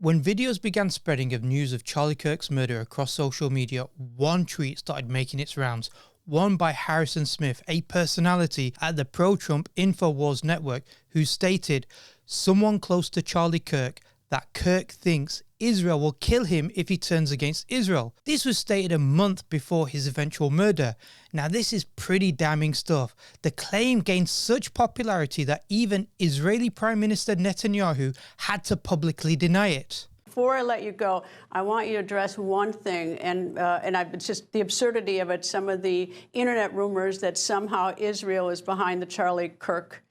When videos began spreading of news of Charlie Kirk's murder across social media, one tweet started making its rounds, one by Harrison Smith, a personality at the pro-Trump InfoWars network, who stated, "Someone close to Charlie Kirk, that Kirk thinks Israel will kill him if he turns against Israel." This was stated a month before his eventual murder. Now this is pretty damning stuff. The claim gained such popularity that even Israeli Prime Minister Netanyahu had to publicly deny it. Before I let you go, I want you to address one thing, and it's just the absurdity of it, some of the internet rumors that somehow Israel is behind the Charlie Kirk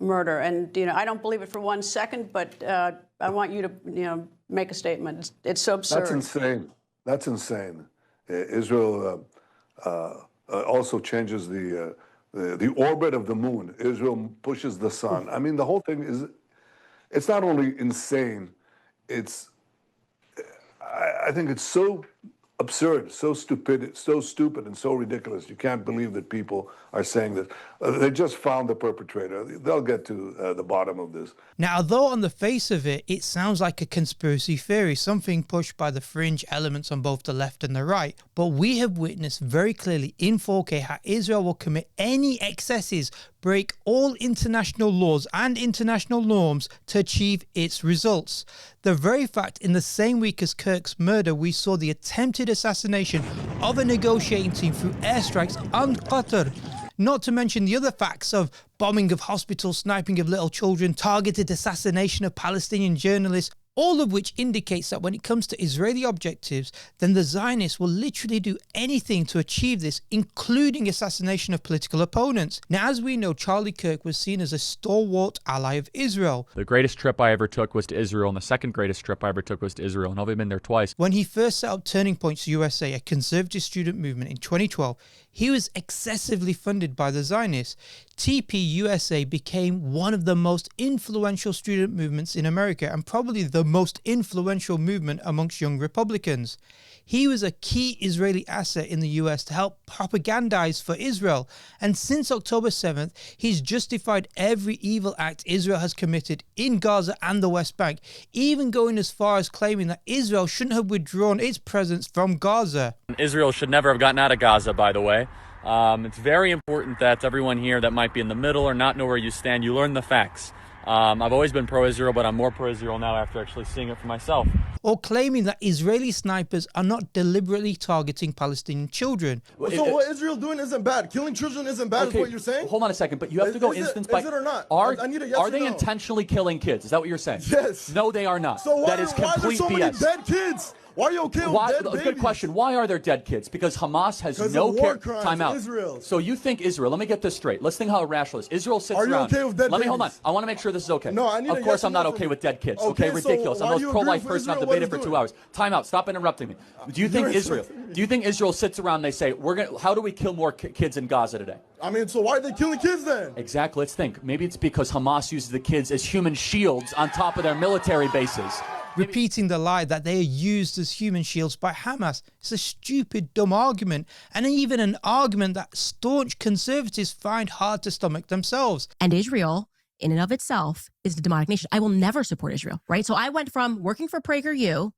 murder. And, I don't believe it for 1 second, but I want you to, make a statement. It's so absurd. That's insane. That's insane. Israel also changes the orbit of the moon. Israel pushes the sun. I mean, the whole thing is, it's not only insane, I think it's so absurd, so stupid, and so ridiculous. You can't believe that people are saying that. They just found the perpetrator. They'll get to the bottom of this. Now, although on the face of it, it sounds like a conspiracy theory, something pushed by the fringe elements on both the left and the right, but we have witnessed very clearly in 4K how Israel will commit any excesses, break all international laws and international norms to achieve its results. The very fact, in the same week as Kirk's murder, we saw the attempted assassination of a negotiating team through airstrikes on Qatar. Not to mention the other facts of bombing of hospitals, sniping of little children, targeted assassination of Palestinian journalists, all of which indicates that when it comes to Israeli objectives, then the Zionists will literally do anything to achieve this, including assassination of political opponents. Now, as we know, Charlie Kirk was seen as a stalwart ally of Israel. The greatest trip I ever took was to Israel, and the second greatest trip I ever took was to Israel, and I've only been there twice. When he first set up Turning Points USA, a conservative student movement in 2012, he was excessively funded by the Zionists. TP USA became one of the most influential student movements in America and probably the most influential movement amongst young Republicans. He was a key Israeli asset in the US to help propagandize for Israel, and since October 7th, he's justified every evil act Israel has committed in Gaza and the West Bank, even going as far as claiming that Israel shouldn't have withdrawn its presence from Gaza. Israel should never have gotten out of Gaza, by the way. It's very important that everyone here that might be in the middle or not know where you stand, you learn the facts. I've always been pro-Israel, but I'm more pro-Israel now after actually seeing it for myself. Or claiming that Israeli snipers are not deliberately targeting Palestinian children. So what Israel doing isn't bad. Killing children isn't bad, is what you're saying? Hold on a second, but you have to go instance by... Is it or not? I need a yes Are or they no. intentionally killing kids? Is that what you're saying? Yes. No, they are not. So that is complete why are there so many dead kids? Why are you okay with dead babies? Good question. Why are there dead kids? Because Hamas has no war crimes. Time out. Israel. So you think Israel? Let me get this straight. Let's think how irrational it is. Israel sits around. Are you okay with dead babies? Hold on. I want to make sure this is okay. No, I need. Of course, I'm not okay with dead kids. Okay, ridiculous. I'm the most pro-life person. I've debated for 2 hours. Time out. Stop interrupting me. Do you think Israel? Do you think Israel sits around and they say, how do we kill more kids in Gaza today? I mean, so why are they killing kids then? Exactly. Let's think. Maybe it's because Hamas uses the kids as human shields on top of their military bases. Repeating the lie that they are used as human shields by Hamas. It's a stupid, dumb argument, and even an argument that staunch conservatives find hard to stomach themselves. And Israel, in and of itself, is the demonic nation. I will never support Israel, right? So I went from working for PragerU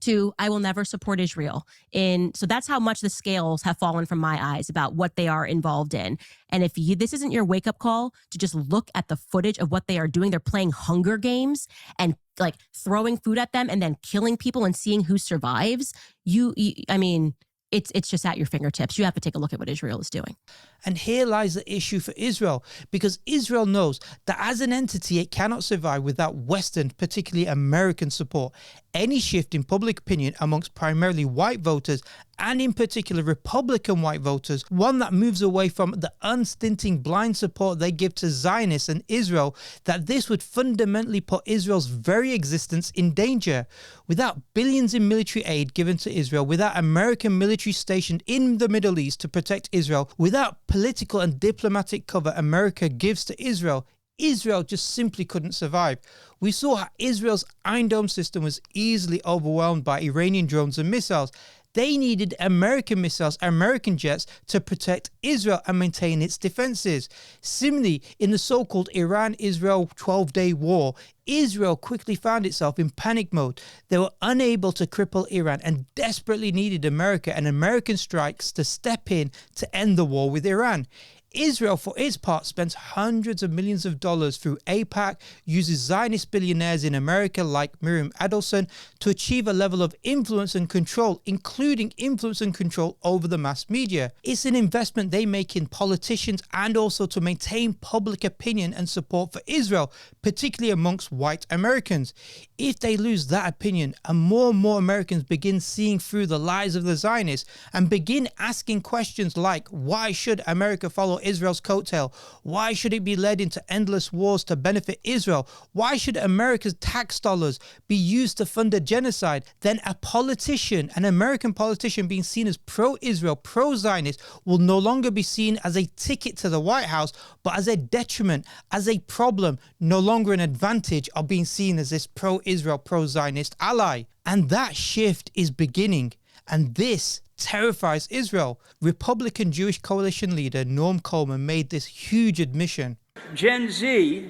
to I will never support Israel. So that's how much the scales have fallen from my eyes about what they are involved in. And if this isn't your wake-up call to just look at the footage of what they are doing, they're playing Hunger Games and like throwing food at them and then killing people and seeing who survives. I mean, it's just at your fingertips. You have to take a look at what Israel is doing. And here lies the issue for Israel, because Israel knows that as an entity, it cannot survive without Western, particularly American support. Any shift in public opinion amongst primarily white voters, and in particular Republican white voters, one that moves away from the unstinting blind support they give to Zionists and Israel, that this would fundamentally put Israel's very existence in danger. Without billions in military aid given to Israel, without American military stationed in the Middle East to protect Israel, without political and diplomatic cover America gives to Israel, Israel just simply couldn't survive. We saw how Israel's Iron Dome system was easily overwhelmed by Iranian drones and missiles. They needed American missiles, American jets to protect Israel and maintain its defenses. Similarly, in the so-called Iran-Israel 12-day war, Israel quickly found itself in panic mode. They were unable to cripple Iran and desperately needed America and American strikes to step in to end the war with Iran. Israel, for its part, spends hundreds of millions of dollars through AIPAC, uses Zionist billionaires in America like Miriam Adelson to achieve a level of influence and control, including influence and control over the mass media. It's an investment they make in politicians and also to maintain public opinion and support for Israel, particularly amongst white Americans. If they lose that opinion and more Americans begin seeing through the lies of the Zionists and begin asking questions like, why should America follow Israel's coattail? Why should it be led into endless wars to benefit Israel? Why should America's tax dollars be used to fund a genocide? Then a politician, an American politician being seen as pro-Israel, pro-Zionist, will no longer be seen as a ticket to the White House, but as a detriment, as a problem, no longer an advantage of being seen as this pro-Israel, pro-Zionist ally. And that shift is beginning. And this terrifies Israel. Republican Jewish coalition leader Norm Coleman made this huge admission. Gen Z,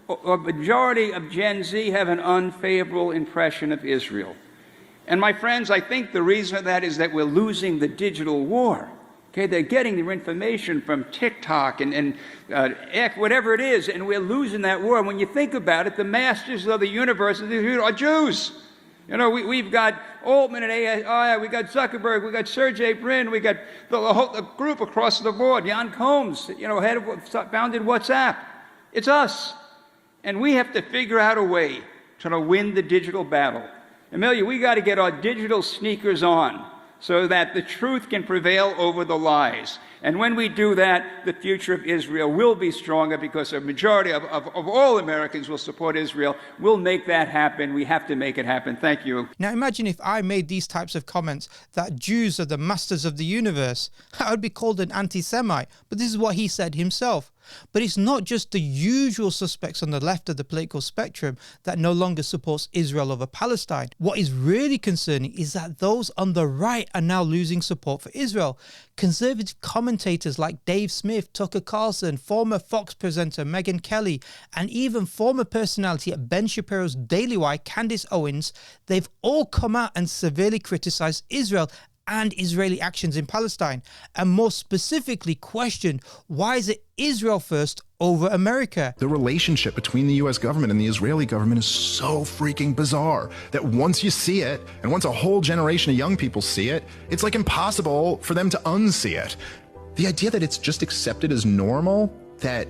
or majority of Gen Z, have an unfavorable impression of Israel. And my friends, I think the reason for that is that we're losing the digital war. Okay, they're getting their information from TikTok and X, whatever it is, and we're losing that war. When you think about it, the masters of the universe are Jews. You know, we've got Altman and AI, we got Zuckerberg, we got Sergey Brin, we got the group across the board, Jan Combs, you know, founded WhatsApp. It's us. And we have to figure out a way to win the digital battle. Amelia, we got to get our digital sneakers on so that the truth can prevail over the lies. And when we do that, the future of Israel will be stronger because a majority of all Americans will support Israel. We'll make that happen. We have to make it happen. Thank you. Now imagine if I made these types of comments that Jews are the masters of the universe. I would be called an anti-Semite, but this is what he said himself. But it's not just the usual suspects on the left of the political spectrum that no longer supports Israel over Palestine. What is really concerning is that those on the right are now losing support for Israel. Conservative commentators like Dave Smith, Tucker Carlson, former Fox presenter Megyn Kelly, and even former personality at Ben Shapiro's Daily Wire, Candace Owens, they've all come out and severely criticized Israel and Israeli actions in Palestine, and more specifically questioned why is it Israel first over America. The relationship between the US government and the Israeli government is so freaking bizarre that once you see it, and once a whole generation of young people see it, it's like impossible for them to unsee it. The idea that it's just accepted as normal, that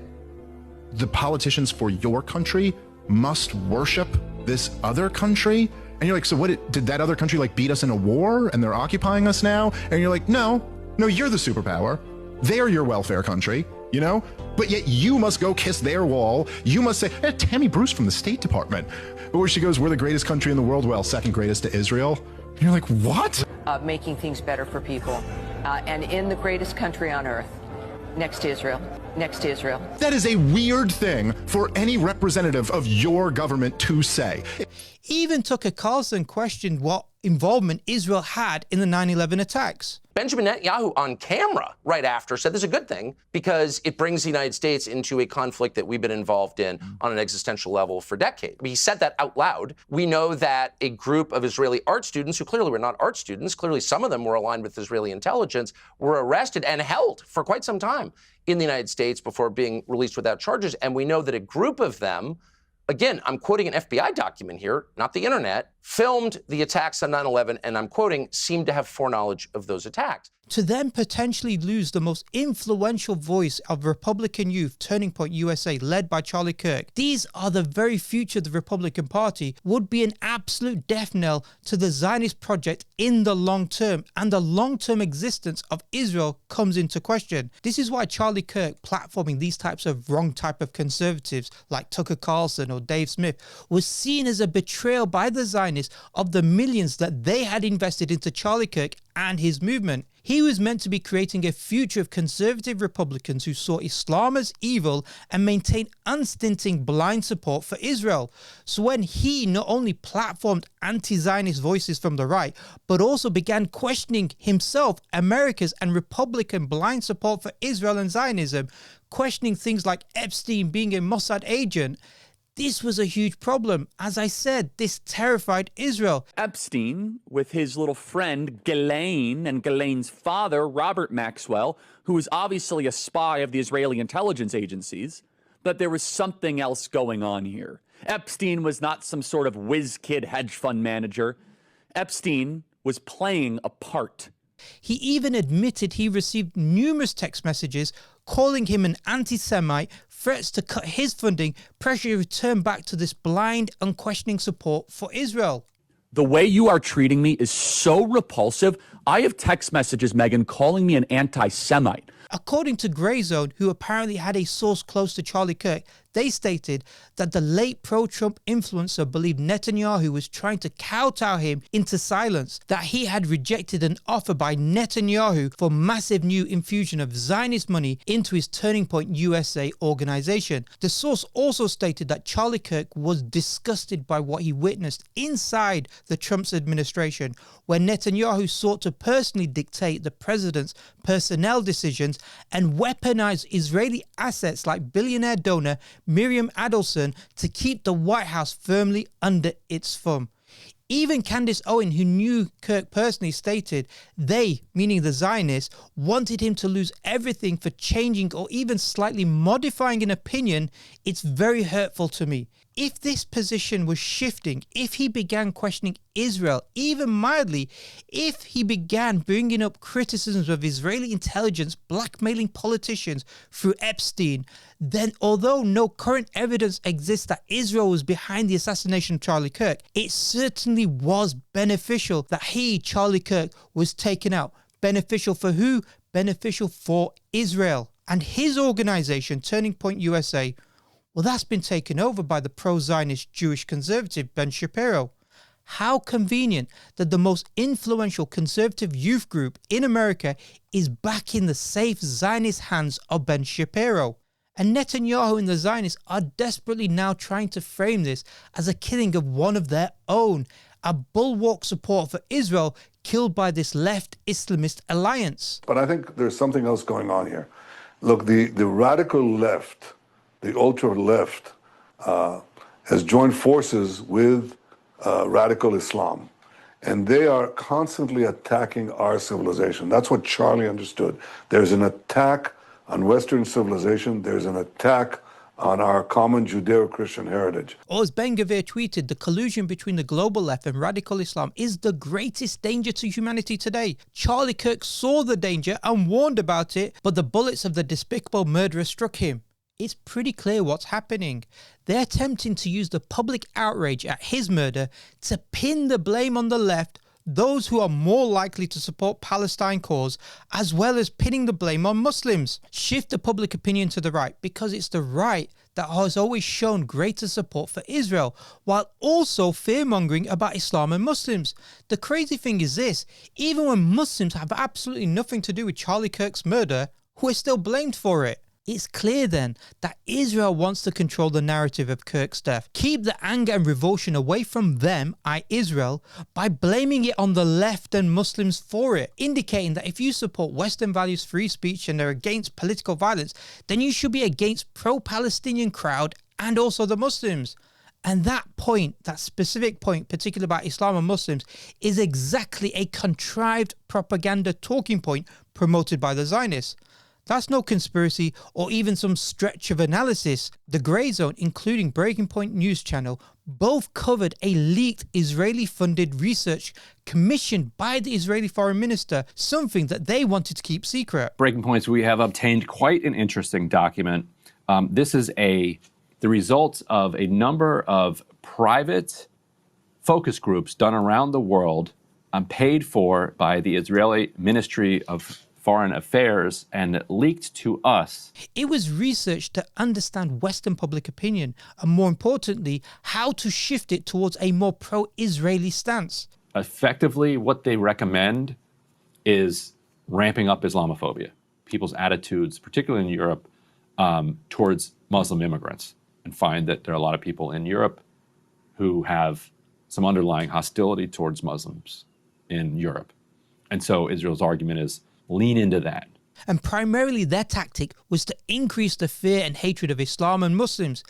the politicians for your country must worship this other country. And you're like, so what, did that other country like beat us in a war and they're occupying us now? And you're like, no, you're the superpower. They're your welfare country, you know? But yet you must go kiss their wall. You must say, Tammy Bruce from the State Department, where she goes, we're the greatest country in the world. Well, second greatest to Israel. And you're like, what? Making things better for people. And in the greatest country on earth. Next to Israel. Next to Israel. That is a weird thing for any representative of your government to say. Even Tucker Carlson questioned what involvement Israel had in the 9/11 attacks. Benjamin Netanyahu on camera right after said this is a good thing because it brings the United States into a conflict that we've been involved in on an existential level for decades. I mean, he said that out loud. We know that a group of Israeli art students, who clearly were not art students, clearly some of them were aligned with Israeli intelligence, were arrested and held for quite some time in the United States before being released without charges. And we know that a group of them, again, I'm quoting an FBI document here, not the internet, filmed the attacks on 9/11, and I'm quoting, seemed to have foreknowledge of those attacks. To then potentially lose the most influential voice of Republican youth, Turning Point USA, led by Charlie Kirk, these are the very future of the Republican Party, would be an absolute death knell to the Zionist project in the long term, and the long-term existence of Israel comes into question. This is why Charlie Kirk platforming these types of wrong type of conservatives like Tucker Carlson or Dave Smith was seen as a betrayal by the Zionists of the millions that they had invested into Charlie Kirk and his movement. He was meant to be creating a future of conservative Republicans who saw Islam as evil and maintained unstinting blind support for Israel. So when he not only platformed anti-Zionist voices from the right, but also began questioning himself, America's and Republican blind support for Israel and Zionism, questioning things like Epstein being a Mossad agent, this was a huge problem. As I said, this terrified Israel. Epstein, with his little friend Ghislaine and Ghislaine's father, Robert Maxwell, who was obviously a spy of the Israeli intelligence agencies, that there was something else going on here. Epstein was not some sort of whiz-kid hedge fund manager. Epstein was playing a part. He even admitted he received numerous text messages calling him an anti-Semite, threats to cut his funding, pressure to return back to this blind, unquestioning support for Israel. The way you are treating me is so repulsive. I have text messages, Megyn, calling me an anti-Semite. According to Grey Zone, who apparently had a source close to Charlie Kirk, they stated that the late pro-Trump influencer believed Netanyahu was trying to kowtow him into silence, that he had rejected an offer by Netanyahu for massive new infusion of Zionist money into his Turning Point USA organization. The source also stated that Charlie Kirk was disgusted by what he witnessed inside the Trump's administration, where Netanyahu sought to personally dictate the president's personnel decisions and weaponize Israeli assets like billionaire donor Miriam Adelson to keep the White House firmly under its thumb. Even Candace Owen, who knew Kirk personally, stated they, meaning the Zionists, wanted him to lose everything for changing or even slightly modifying an opinion. It's very hurtful to me. If this position was shifting, if he began questioning Israel, even mildly, if he began bringing up criticisms of Israeli intelligence blackmailing politicians through Epstein, then although no current evidence exists that Israel was behind the assassination of Charlie Kirk, it certainly was beneficial that he, Charlie Kirk, was taken out. Beneficial for who? Beneficial for Israel. And his organization, Turning Point USA, well, that's been taken over by the pro-Zionist Jewish conservative Ben Shapiro. How convenient that the most influential conservative youth group in America is back in the safe Zionist hands of Ben Shapiro. And Netanyahu and the Zionists are desperately now trying to frame this as a killing of one of their own, a bulwark support for Israel killed by this left Islamist alliance. But I think there's something else going on here. Look, the radical left, the ultra-left, has joined forces with radical Islam. And they are constantly attacking our civilization. That's what Charlie understood. There's an attack on Western civilization. There's an attack on our common Judeo-Christian heritage. Or as Ben Gvir tweeted, the collusion between the global left and radical Islam is the greatest danger to humanity today. Charlie Kirk saw the danger and warned about it, but the bullets of the despicable murderer struck him. It's pretty clear what's happening. They're attempting to use the public outrage at his murder to pin the blame on the left, those who are more likely to support Palestine cause, as well as pinning the blame on Muslims. Shift the public opinion to the right, because it's the right that has always shown greater support for Israel, while also fear-mongering about Islam and Muslims. The crazy thing is this, even when Muslims have absolutely nothing to do with Charlie Kirk's murder, we're still blamed for it. It's clear then that Israel wants to control the narrative of Kirk's death, keep the anger and revulsion away from them, Israel, by blaming it on the left and Muslims for it, indicating that if you support Western values, free speech, and are against political violence, then you should be against pro-Palestinian crowd and also the Muslims. And that point, that specific point, particularly about Islam and Muslims, is exactly a contrived propaganda talking point promoted by the Zionists. That's no conspiracy or even some stretch of analysis. The Grey Zone, including Breaking Point News Channel, both covered a leaked Israeli-funded research commissioned by the Israeli foreign minister, something that they wanted to keep secret. Breaking Points, we have obtained quite an interesting document. This is the results of a number of private focus groups done around the world, paid for by the Israeli Ministry of Foreign Affairs and leaked to us. It was researched to understand Western public opinion and, more importantly, how to shift it towards a more pro-Israeli stance. Effectively, what they recommend is ramping up Islamophobia, people's attitudes, particularly in Europe, towards Muslim immigrants, and find that there are a lot of people in Europe who have some underlying hostility towards Muslims in Europe. And so Israel's argument is lean into that. And primarily their tactic was to increase the fear and hatred of Islam and Muslims.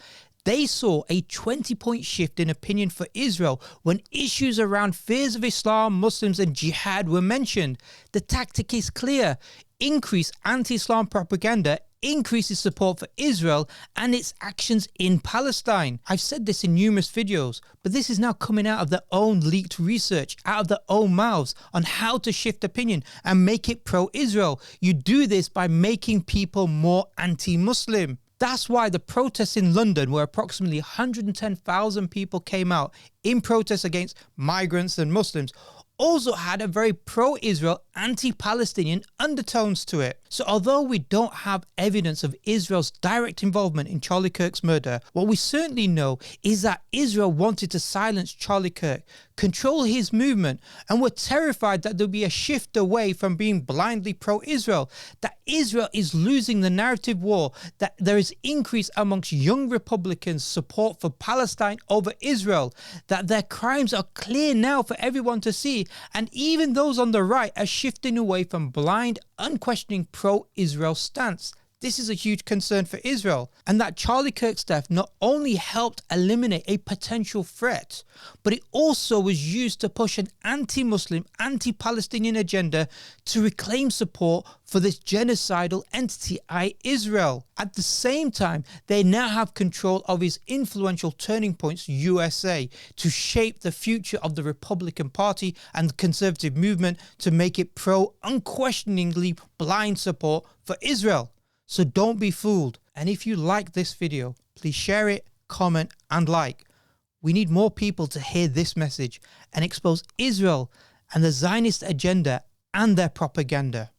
They saw a 20-point shift in opinion for Israel when issues around fears of Islam, Muslims and jihad were mentioned. The tactic is clear. Increase anti-Islam propaganda increases support for Israel and its actions in Palestine. I've said this in numerous videos, but this is now coming out of their own leaked research, out of their own mouths, on how to shift opinion and make it pro-Israel. You do this by making people more anti-Muslim. That's why the protests in London, where approximately 110,000 people came out in protest against migrants and Muslims, also had a very pro-Israel, anti-Palestinian undertones to it. So although we don't have evidence of Israel's direct involvement in Charlie Kirk's murder, what we certainly know is that Israel wanted to silence Charlie Kirk, control his movement, and were terrified that there'll be a shift away from being blindly pro-Israel, that Israel is losing the narrative war, that there is increase amongst young Republicans' support for Palestine over Israel, that their crimes are clear now for everyone to see, and even those on the right are shifting away from blind, unquestioning pro-Israel stance. This is a huge concern for Israel, and that Charlie Kirk's death not only helped eliminate a potential threat, but it also was used to push an anti-Muslim, anti-Palestinian agenda to reclaim support for this genocidal entity, Israel. At the same time, they now have control of his influential Turning Points USA to shape the future of the Republican Party and the conservative movement to make it unquestioningly blind support for Israel. So don't be fooled. And if you like this video, please share it, comment and like. We need more people to hear this message and expose Israel and the Zionist agenda and their propaganda.